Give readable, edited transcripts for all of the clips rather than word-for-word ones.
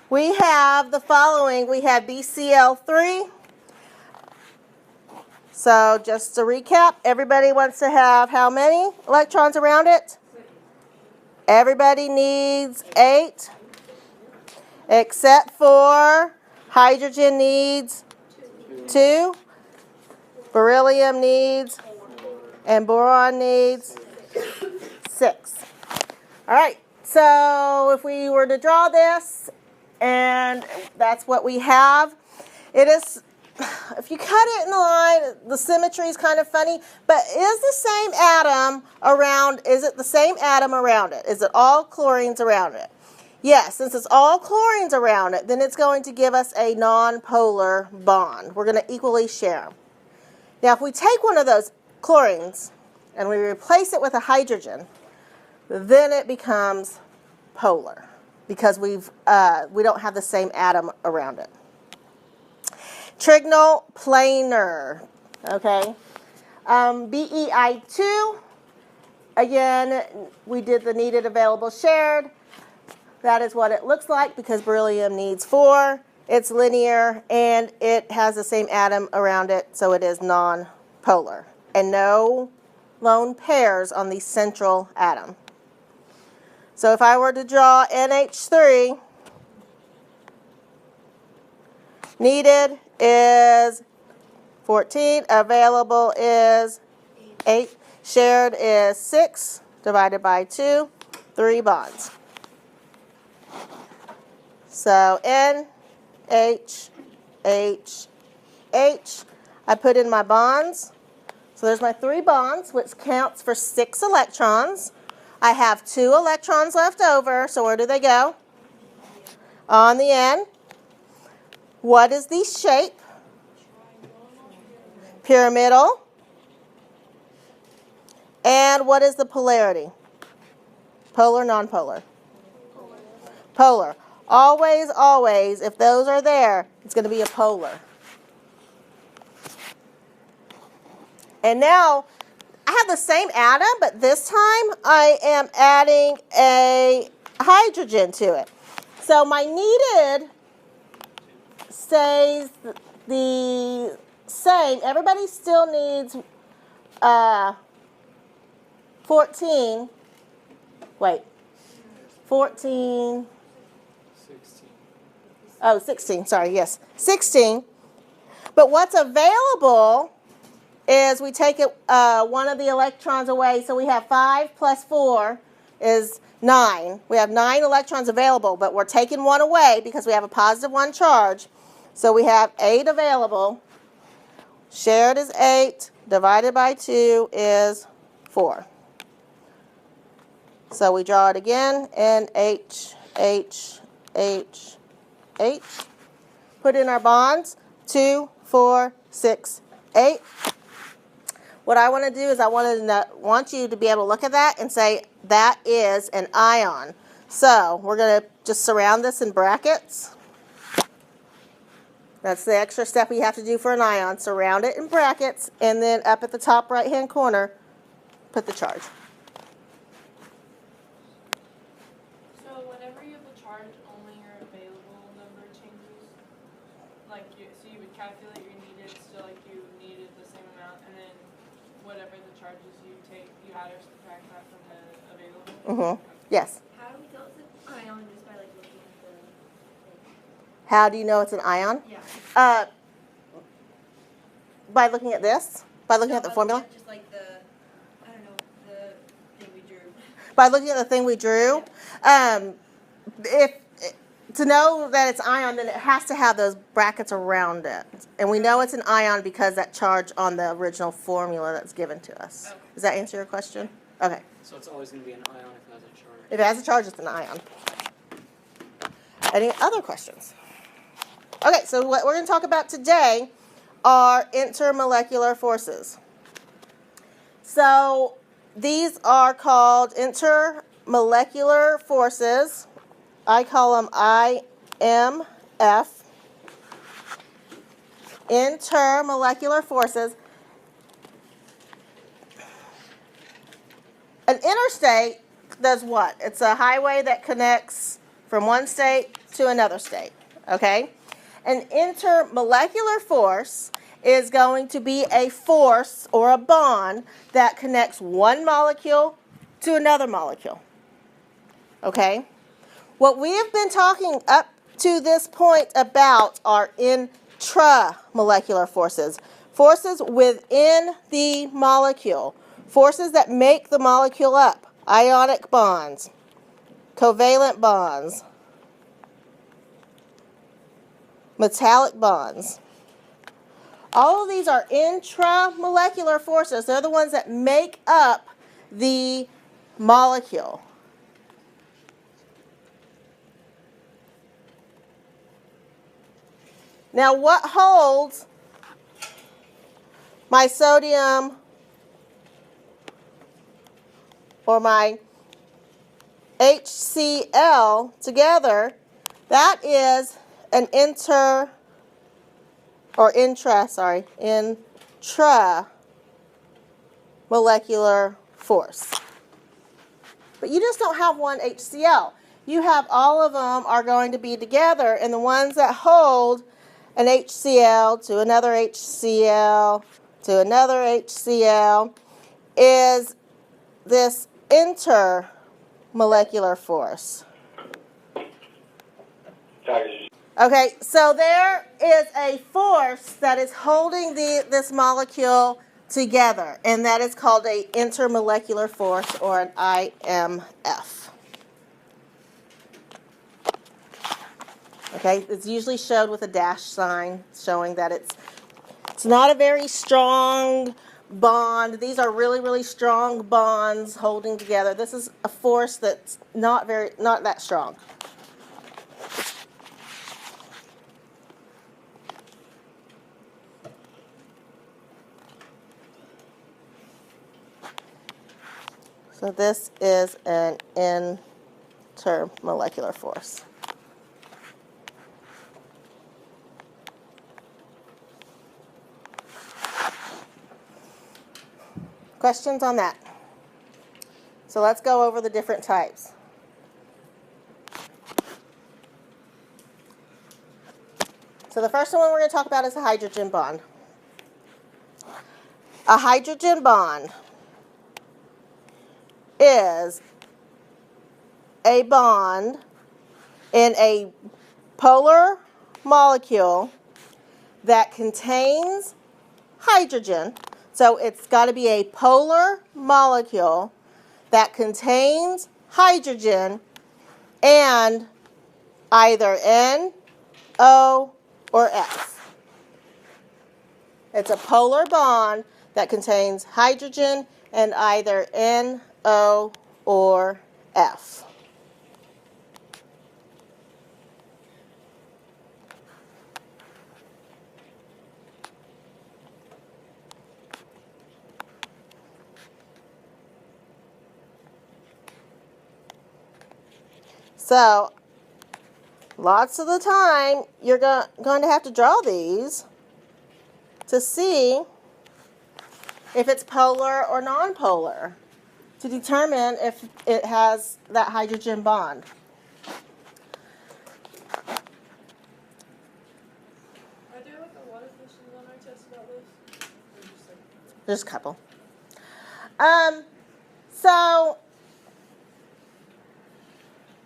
We have the following. We have BCl3. So just to recap, everybody wants to have how many electrons around it? Everybody needs 8, except for hydrogen needs 2, beryllium needs, and boron needs 6. All right, so if we were to draw this, and that's what we have, it is, if you cut it in the line, the symmetry is kind of funny, but is the same atom around, is it the same atom around it? Is it all chlorines around it? Yes, since it's all chlorines around it, then it's going to give us a non-polar bond. We're going to equally share them. Now, if we take one of those chlorines and we replace it with a hydrogen, then it becomes polar because we don't have the same atom around it. Trigonal planar, okay. BEI2, again, we did the needed, available, shared. That is what it looks like because beryllium needs 4. It's linear, and it has the same atom around it, so it is non-polar. And no lone pairs on the central atom. So if I were to draw NH3, needed is 14, available is 8, shared is 6, divided by 2, 3 bonds. So N, H, H, H. I put in my bonds. So there's my 3 bonds, which counts for 6 electrons. I have 2 electrons left over, so where do they go? On the end. What is the shape? Pyramidal. And what is the polarity? Polar, nonpolar? Polar. Always, always, if those are there, it's going to be a polar. And now, I have the same atom, but this time I am adding a hydrogen to it. So my needed stays the same. Everybody still needs 14. Wait. 14. 16. Oh, 16. Sorry, yes. 16. But what's available is we take it, one of the electrons away. So we have 5 plus 4 is 9. We have 9 electrons available, but we're taking one away because we have a positive 1 charge. So we have 8 available. Shared is 8. Divided by 2 is 4. So we draw it again. NH, H, H, H. Put in our bonds. 2, 4, 6, 8. What I want to do is I want you to be able to look at that and say that is an ion. So we're going to just surround this in brackets. That's the extra step we have to do for an ion. Surround it in brackets, and then up at the top right-hand corner, put the charge. So whenever you have a charge, only your available number changes? So you would calculate your needed, still like you needed the same amount, and then whatever the charges you take, you add or subtract that from the available? Yes. How do we tell it's an ion just by like looking at the thing? How do you know it's an ion? Yeah. By looking at this. By looking at the by formula. looking at just like the, I don't know, the thing we drew. By looking at the thing we drew. To know that it's ion, then it has to have those brackets around it. And we know it's an ion because that charge on the original formula that's given to us. Okay. Does that answer your question? Okay. So it's always going to be an ion if it has a charge. If it has a charge, it's an ion. Any other questions? Okay, so what we're going to talk about today are intermolecular forces. So these are called intermolecular forces. I call them IMF. Intermolecular forces. An interstate does what? It's a highway that connects from one state to another state, okay? An intermolecular force is going to be a force or a bond that connects one molecule to another molecule, okay? What we have been talking up to this point about are intramolecular forces, forces within the molecule, forces that make the molecule up, ionic bonds, covalent bonds, metallic bonds. All of these are intramolecular forces. They're the ones that make up the molecule. Now, what holds my sodium or my HCl together? That is an intramolecular force. But you just don't have one HCl. You have all of them are going to be together, and the ones that hold an HCl to another HCl to another HCl is this intermolecular force. Okay, so there is a force that is holding this molecule together, and that is called an intermolecular force, or an IMF. Okay, it's usually showed with a dash sign showing that it's not a very strong bond. These are really, really strong bonds holding together. This is a force that's not that strong. So this is an intermolecular force. Questions on that? So let's go over the different types. So the first one we're going to talk about is a hydrogen bond. A hydrogen bond is a bond in a polar molecule that contains hydrogen. So it's got to be a polar molecule that contains hydrogen and either N, O, or F. It's a polar bond that contains hydrogen and either N, O, or F. So, lots of the time, you're going to have to draw these to see if it's polar or nonpolar, to determine if it has that hydrogen bond. Are there like a lot of questions on our test about this? Or just like... There's a couple. So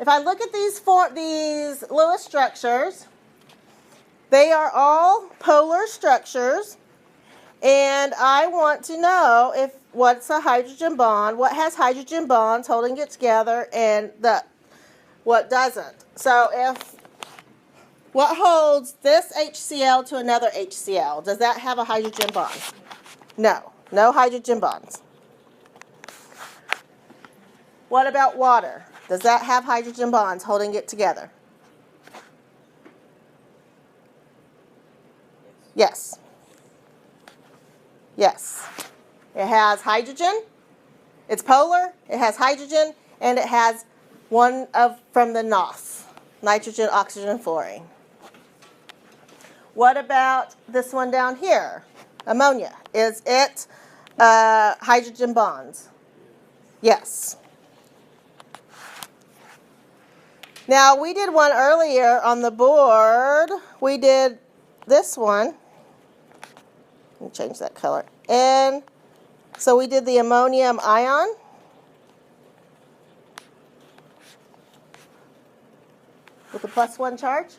if I look at these Lewis structures, they are all polar structures, and I want to know what's a hydrogen bond, what has hydrogen bonds holding it together, and what doesn't. So what holds this HCl to another HCl? Does that have a hydrogen bond? No hydrogen bonds. What about water? Does that have hydrogen bonds holding it together? Yes. Yes. It has hydrogen. It's polar. It has hydrogen, and it has one from the NOS, nitrogen, oxygen, fluorine. What about this one down here? Ammonia. Is it hydrogen bonds? Yes. Now, we did one earlier on the board. We did this one. Let me change that color. And so we did the ammonium ion. With the +1 charge.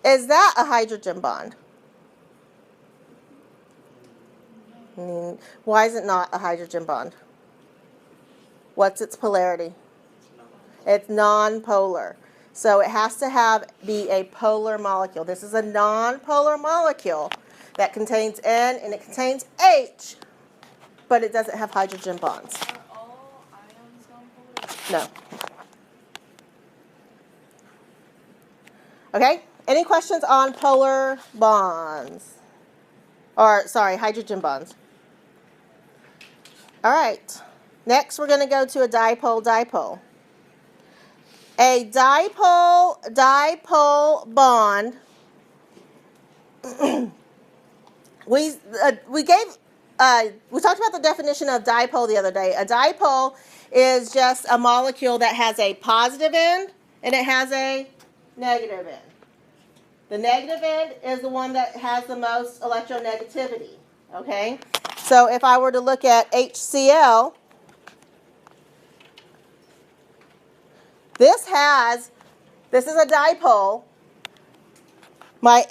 Is that a hydrogen bond? Why is it not a hydrogen bond? What's its polarity? It's non-polar. So it has to be a polar molecule. This is a non-polar molecule that contains N and it contains H, but it doesn't have hydrogen bonds. Are all ions non-polar? No. Okay, any questions on polar bonds? Or, sorry, hydrogen bonds. All right, next we're going to go to a dipole-dipole. A dipole-dipole bond, we talked about the definition of dipole the other day. A dipole is just a molecule that has a positive end and it has a negative end. The negative end is the one that has the most electronegativity, okay? So if I were to look at HCl, this is a dipole. My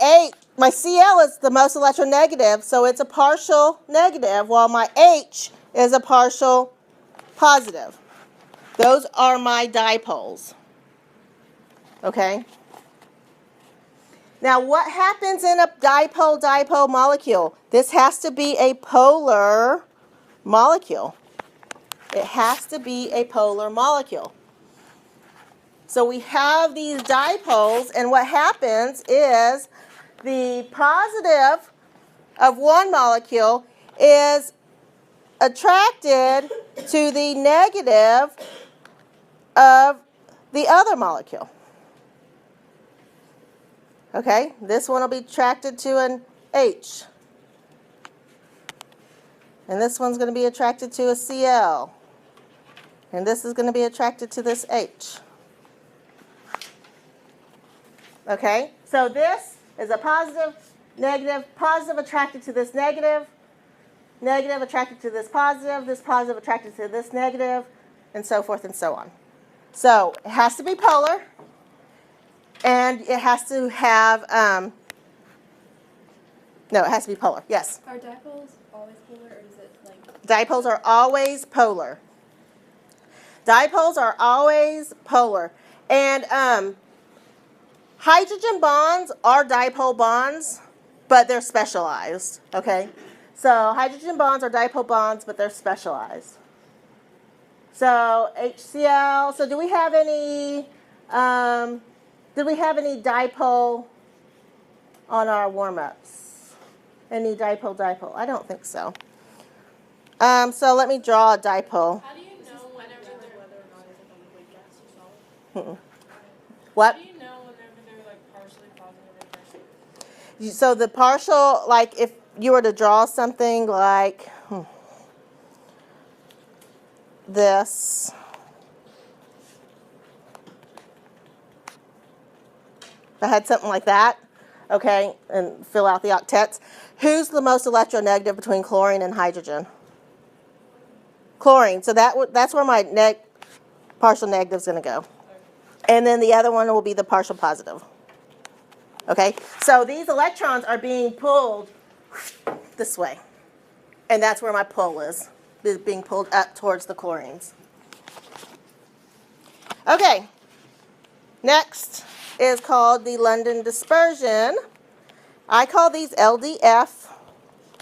Cl is the most electronegative, so it's a partial negative, while my H is a partial positive. Those are my dipoles, okay? Now, what happens in a dipole-dipole molecule? This has to be a polar molecule. It has to be a polar molecule. So we have these dipoles, and what happens is the positive of one molecule is attracted to the negative of the other molecule. Okay, this one will be attracted to an H. And this one's going to be attracted to a Cl. And this is going to be attracted to this H. Okay, so this is a positive, positive attracted to this negative attracted to this positive attracted to this negative, and so forth and so on. So it has to be polar. And it has to have, no, it has to be polar, yes. Are dipoles always polar, or is it like... Dipoles are always polar. Dipoles are always polar. And hydrogen bonds are dipole bonds, but they're specialized, okay? So hydrogen bonds are dipole bonds, but they're specialized. So HCl, so do we have any... did we have any dipole on our warm-ups? Any dipole? I don't think so. So let me draw a dipole. How do you know whenever they're whether or not it's a liquid, gas, or solid? What? How do you know whenever they're like partially positive or partially negative? So the partial, like if you were to draw something like this. If I had something like that, okay, and fill out the octets. Who's the most electronegative between chlorine and hydrogen? Chlorine. So that's where my partial negative is going to go. And then the other one will be the partial positive. Okay, so these electrons are being pulled this way. And that's where my pull is being pulled up towards the chlorines. Okay, next is called the London dispersion. I call these LDF.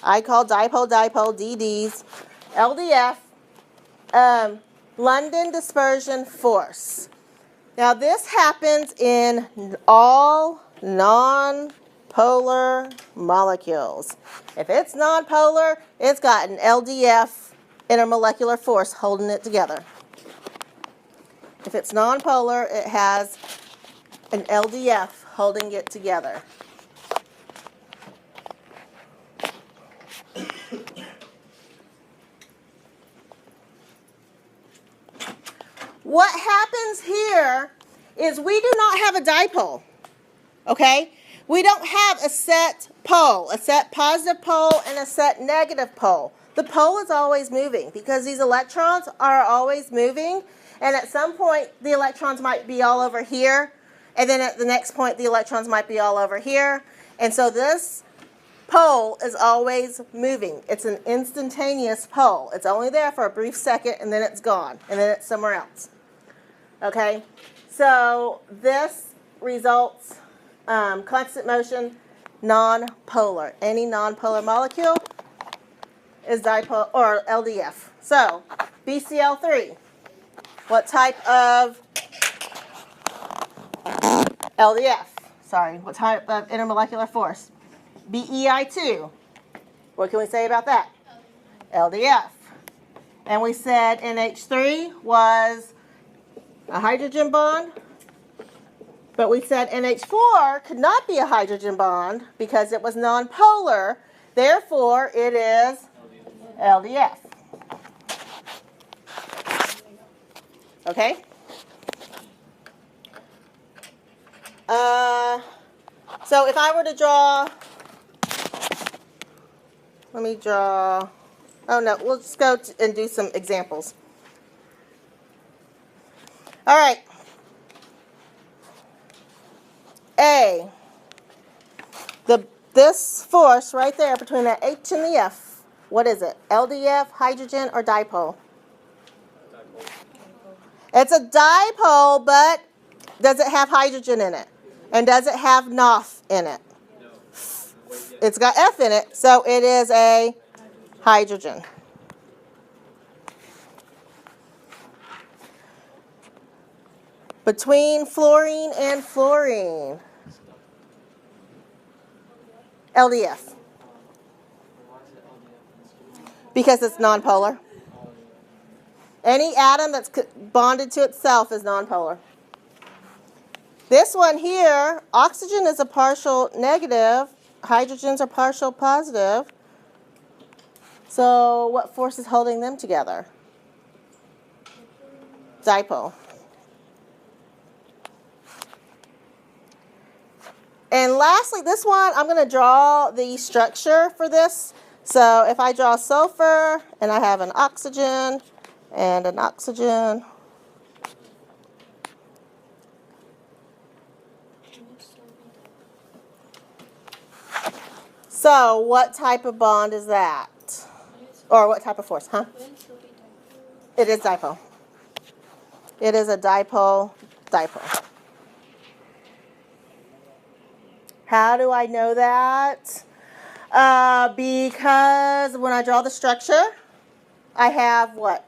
I call dipole-dipole DDs. LDF, London dispersion force. Now this happens in all non-polar molecules. If it's non-polar, it's got an LDF, intermolecular force, holding it together. If it's non-polar, it has an LDF holding it together. what happens here is we do not have a dipole, okay? We don't have a set pole, a set positive pole and a set negative pole. The pole is always moving because these electrons are always moving, and at some point the electrons might be all over here, and then at the next point the electrons might be all over here, and so this pole is always moving. It's an instantaneous pole. It's only there for a brief second, and then it's gone, and then it's somewhere else. Okay? So this results constant motion, non-polar. Any non-polar molecule is dipole or LDF. So BCl3, what type of LDF? Sorry, what type of intermolecular force? BeI2. What can we say about that? LDF. And we said NH3 was a hydrogen bond. But we said NH4 could not be a hydrogen bond because it was nonpolar. Therefore, it is LDF. Okay? So if I were to draw, let me draw, oh no, we'll just go and do some examples. All right. A, this force right there between the H and the F, what is it? LDF, hydrogen, or dipole? Dipole. It's a dipole, but does it have hydrogen in it? And does it have NOF in it? No. It's got F in it, so it is a hydrogen. Between fluorine and fluorine. LDF. Why is it LDF? Because it's nonpolar. Any atom that's bonded to itself is nonpolar. This one here, oxygen is a partial negative, hydrogens are partial positive. So what force is holding them together? Dipole. And lastly, this one, I'm going to draw the structure for this. So if I draw sulfur, and I have an oxygen, and an oxygen. So what type of bond is that? Or what type of force, huh? It is dipole. It is a dipole-dipole. How do I know that? Because when I draw the structure, I have what?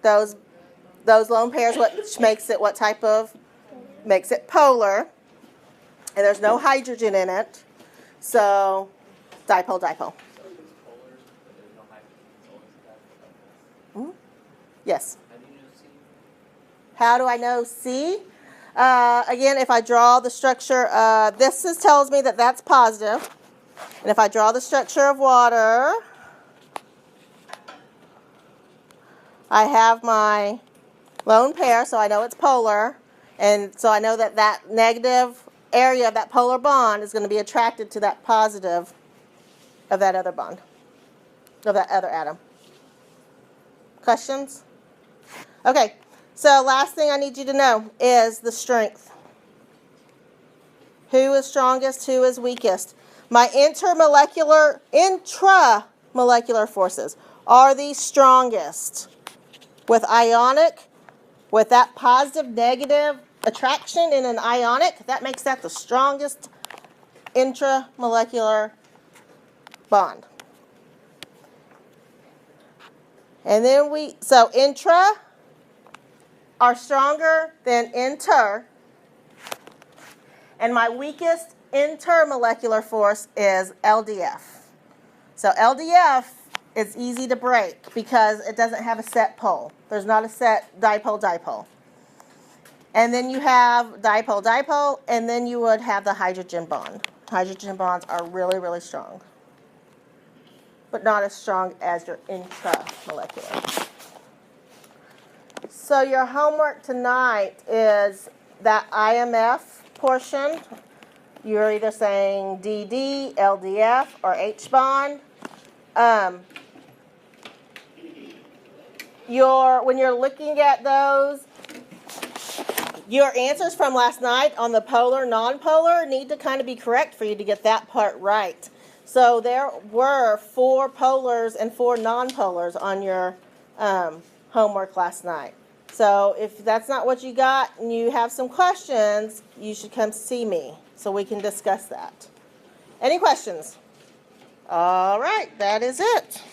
Those lone pairs, which makes it what type of? Makes it polar. And there's no hydrogen in it. So, dipole-dipole. Yes. How do I know C? Again, if I draw the structure, tells me that that's positive. And if I draw the structure of water, I have my lone pair, so I know it's polar. And so I know that that negative area of that polar bond is going to be attracted to that positive of that other bond, of that other atom. Questions? Okay. So last thing I need you to know is the strength. Who is strongest? Who is weakest? My intramolecular forces are the strongest. With ionic, with that positive negative attraction in an ionic, that makes that the strongest intramolecular bond. And then so intra are stronger than inter, and my weakest intermolecular force is LDF. So LDF is easy to break because it doesn't have a set pole. There's not a set dipole-dipole. And then you have dipole-dipole, and then you would have the hydrogen bond. Hydrogen bonds are really, really strong, but not as strong as your intramolecular. So your homework tonight is that IMF portion. You're either saying DD, LDF, or H bond. When you're looking at those, your answers from last night on the polar, non-polar need to kind of be correct for you to get that part right. So there were 4 polars and 4 non-polars on your homework last night. So if that's not what you got and you have some questions, you should come see me so we can discuss that. Any questions? All right, that is it.